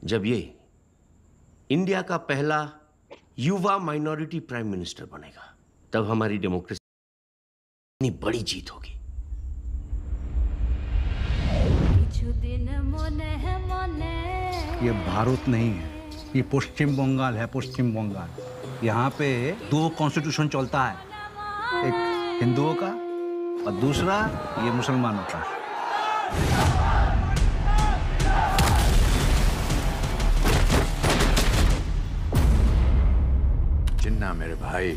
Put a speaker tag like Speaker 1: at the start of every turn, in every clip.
Speaker 1: जब ये इंडिया का पहला युवा माइनॉरिटी प्राइम मिनिस्टर बनेगा, तब हमारी डेमोक्रेसी इतनी बड़ी जीत होगी।
Speaker 2: ये भारत नहीं है, ये पश्चिम बंगाल है। पश्चिम बंगाल। यहाँ पे 2 कॉन्स्टिट्यूशन चलता है, एक हिंदुओं का और दूसरा ये मुसलमानों का।
Speaker 3: जिन्ना मेरे भाई,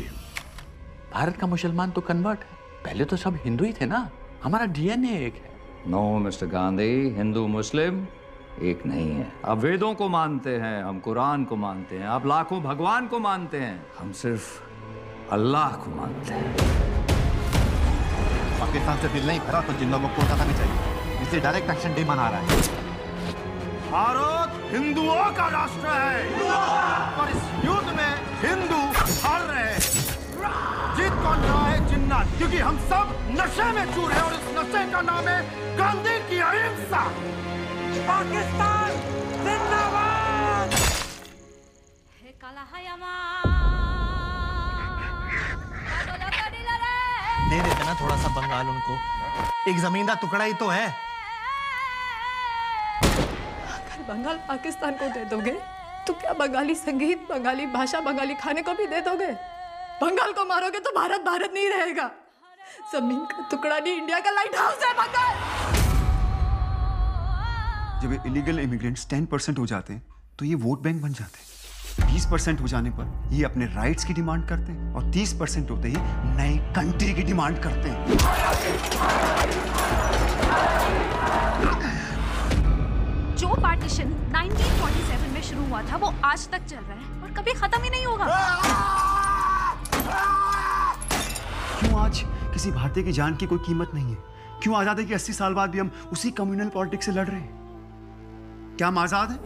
Speaker 3: भारत का मुसलमान तो कन्वर्ट है, पहले तो सब हिंदू ही थे ना, हमारा डीएनए एक है।
Speaker 4: नो मिस्टर गांधी, हिंदू मुस्लिम एक नहीं है। आप वेदों को मानते हैं, हम कुरान को मानते हैं, आप लाखों भगवान को मानते हैं, हम सिर्फ अल्लाह को मानते हैं।
Speaker 5: पाकिस्तान से दिल नहीं भरा तो जिन लोगों को कोलकाता में चाहिए, इसलिए डायरेक्ट एक्शन डे मना रहा है।
Speaker 6: भारत हिंदुओं का राष्ट्र है और इस युद्ध में हिंदू हार रहे हैं। जीत कौन रहा है? जिन्ना, क्योंकि हम सब नशे में चूर हैं और इस नशे का नाम है गांधी की अहिंसा। पाकिस्तान जिंदाबाद।
Speaker 5: दे देते ना थोड़ा सा बंगाल उनको, एक जमीन का टुकड़ा ही तो है।
Speaker 7: अगर बंगाल पाकिस्तान को दे दोगे तो क्या बंगाली संगीत, बंगाली भाषा, बंगाली खाने को भी दे दोगे? बंगाल को मारोगे तो भारत भारत नहीं रहेगा। जमीन का टुकड़ा नहीं, इंडिया का लाइट हाउस है बंगाल।
Speaker 8: जब इलीगल इमिग्रेंट्स 10% हो जाते हैं तो ये वोट बैंक बन जाते हैं। 20% हो जाने पर ये अपने राइट्स की डिमांड करते हैं और 30% होते ही नई कंट्री की डिमांड करते हैं।
Speaker 9: जो पार्टीशन 1947 में शुरू हुआ था वो आज तक चल रहा है और कभी खत्म ही नहीं होगा।
Speaker 8: क्यों आज किसी भारतीय की जान की कोई कीमत नहीं है? क्यों आजादी के 80 साल बाद भी हम उसी कम्युनल पॉलिटिक्स से लड़ रहे हैं? क्या हम आजाद हैं?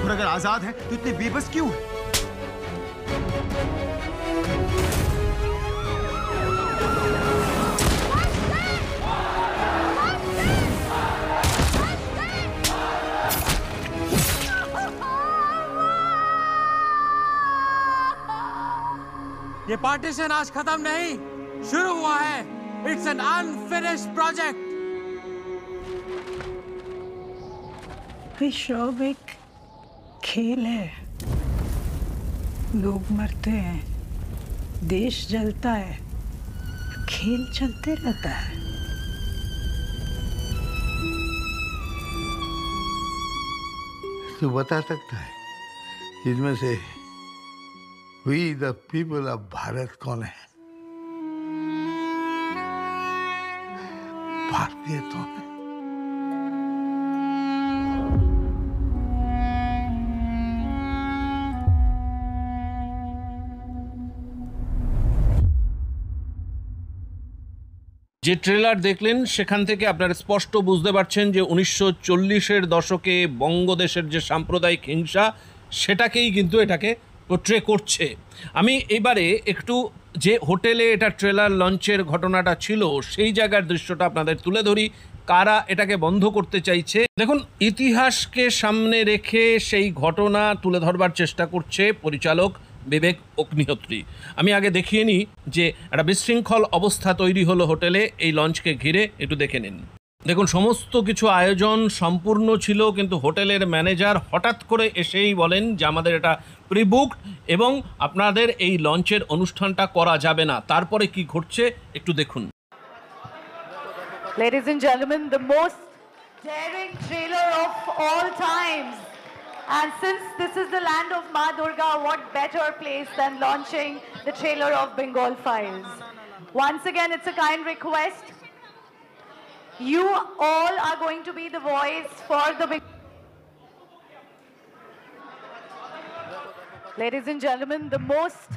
Speaker 8: और अगर आजाद हैं तो इतने बेबस क्यों हैं?
Speaker 6: ये पार्टीशन आज खत्म नहीं, शुरू हुआ है। It's an unfinished project.
Speaker 7: विश्व एक खेल है, लोग मरते हैं, देश जलता है, खेल चलते रहता है।
Speaker 10: तो बता सकता है इसमें से we the people of Bharat कौन है? भारतीय तो है।
Speaker 11: যে ট্রেলার দেখলেন সেখান থেকে আপনারা স্পষ্ট বুঝতে পারছেন যে 1940-এর দশকে বঙ্গদেশের যে সাম্প্রদায়িক হিংসা সেটাকেই কিন্তু এটাকে পোট্রে করছে। আমি এবারে একটু যে হোটেলে এটা ট্রেলার লঞ্চের ঘটনাটা ছিল সেই জায়গার দৃশ্যটা আপনাদের তুলে ধরি। কারা এটাকে বন্ধ করতে চাইছে দেখুন, ইতিহাসকে সামনে রেখে সেই ঘটনা তুলে ধরবার চেষ্টা করছে পরিচালক বিবেক অগ্নিহোত্রী। আমি আগে দেখিয়ে নিই যে একটা বিশৃঙ্খল অবস্থা তৈরি হলো হোটেলে এই লঞ্চকে ঘিরে, একটু দেখে নিন। দেখুন, সমস্ত কিছু আয়োজন সম্পূর্ণ ছিল, কিন্তু হোটেলের ম্যানেজার হঠাৎ করে এসেই বলেন যে আমাদের এটা প্রিবুকড এবং আপনাদের এই লঞ্চের অনুষ্ঠানটা করা যাবে না। তারপরে কি ঘটছে একটু দেখুন।
Speaker 12: Ladies and gentlemen, the most daring trailer of all times. And since this is the land of Ma Durga, what better place than launching the trailer of Bengal Files? Once again, it's a kind request. You all are going to be the voice for the... Ladies and gentlemen, the most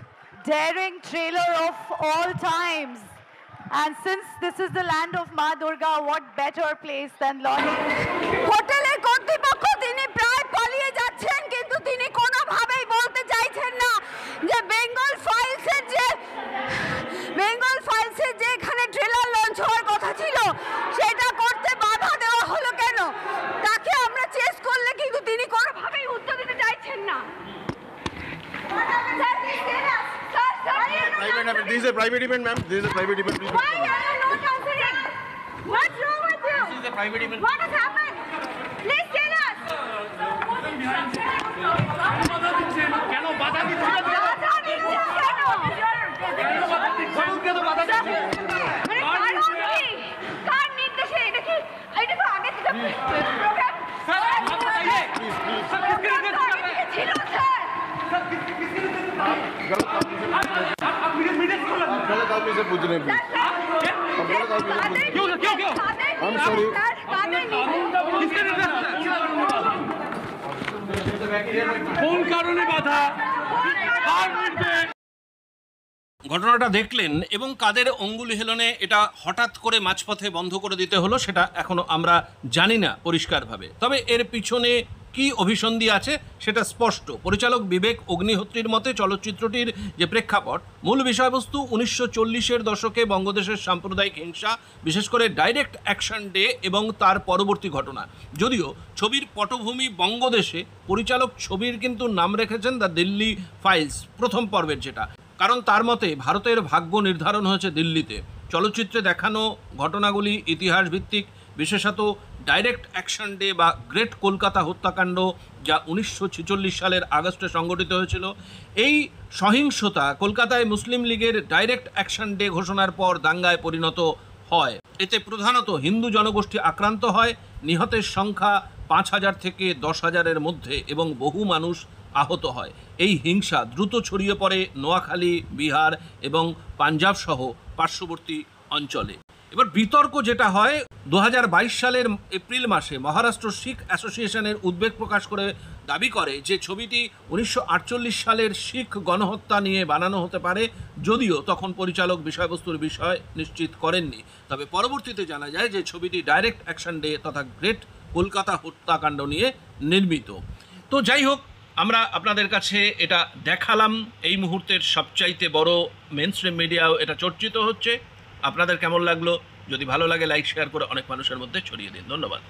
Speaker 12: daring trailer of all times. And since this is the land of Ma Durga, what better place than launching...
Speaker 9: হোটেলের কর্তৃপক্ষ তিনি প্রায় পালিয়ে যাচ্ছেন, কিন্তু তিনি কোনোভাবেই বলতে চাইছেন না যে বেঙ্গল ফাইলসের যে এখানে ট্রেলার লঞ্চ হওয়ার কথা ছিল সেটা করতে বাধা দেওয়া হলো কেন। তাকে আমরা চেস করলে কিন্তু
Speaker 6: is a private event, ma'am. This is a private event. Please.
Speaker 9: Why are you not answering? What's wrong with you?
Speaker 6: This is a private event.
Speaker 9: What has happened? Please tell us.
Speaker 6: কেন বাধা দিচ্ছেন? বলুন কেন বাধা দিচ্ছেন?
Speaker 9: কার নির্দেশে এটা কি? এটা তো আগে থেকে প্রোগ্রাম ছিল স্যার।
Speaker 6: गलत आदमी से पूछ रहे हैं I'm sorry.
Speaker 11: কোন কারণে বাধা? ঘটনাটা দেখলেন এবং কাদের অঙ্গুলি হেলনে এটা হঠাৎ করে মাঝপথে বন্ধ করে দিতে হলো সেটা এখনো আমরা জানি না পরিষ্কারভাবে। তবে এর পিছনে কি অভিসন্ধি আছে সেটা স্পষ্ট। পরিচালক বিবেক অগ্নিহোত্রীর মতে চলচ্চিত্রটির যে প্রেক্ষাপট, মূল বিষয়বস্তু 1940-এর দশকে বঙ্গদেশের সাম্প্রদায়িক হিংসা, বিশেষ করে ডাইরেক্ট অ্যাকশন ডে এবং তার পরবর্তী ঘটনা। যদিও ছবির পটভূমি বঙ্গদেশে, পরিচালক ছবির কিন্তু নাম রেখেছেন দ্য দিল্লি ফাইলস প্রথম পর্বের, যেটা কারণ তার মতে ভারতের ভাগ্য নির্ধারণ হয়েছে দিল্লিতে। চলচ্চিত্রে দেখানো ঘটনাগুলি ইতিহাস ভিত্তিক, বিশেষত ডাইরেক্ট অ্যাকশন ডে বা গ্রেট কলকাতা হত্যাকাণ্ড যা 1946 সালের আগস্টে সংগঠিত হয়েছিল। এই সহিংসতা কলকাতায় মুসলিম লীগের ডাইরেক্ট অ্যাকশন ডে ঘোষণার পর দাঙ্গায় পরিণত হয়। এতে প্রধানত হিন্দু জনগোষ্ঠী আক্রান্ত হয়। নিহতের সংখ্যা 5,000 থেকে 10,000-এর মধ্যে এবং বহু মানুষ আহত হয়। এই হিংসা দ্রুত ছড়িয়ে পড়ে নোয়াখালী, বিহার এবং পাঞ্জাব সহ পার্শ্ববর্তী অঞ্চলে। এবার বিতর্ক যেটা হয়, 2022 সালের এপ্রিল মাসে মহারাষ্ট্র শিখ অ্যাসোসিয়েশনের উদ্বেগ প্রকাশ করে দাবি করে যে ছবিটি 1948 সালের শিখ গণহত্যা নিয়ে বানানো হতে পারে, যদিও তখন পরিচালক বিষয়বস্তুর বিষয় নিশ্চিত করেননি। তবে পরবর্তীতে জানা যায় যে ছবিটি ডাইরেক্ট অ্যাকশন ডে তথা গ্রেট কলকাতা হত্যাকাণ্ড নিয়ে নির্মিত। তো যাই হোক, আমরা আপনাদের কাছে এটা দেখালাম। এই মুহূর্তের সবচাইতে বড় মেইনস্ট্রিম মিডিয়াও এটা চর্চিত হচ্ছে। আপনাদের কেমন লাগলো? যদি ভালো লাগে লাইক শেয়ার করে অনেক মানুষের মধ্যে ছড়িয়ে দিন। ধন্যবাদ।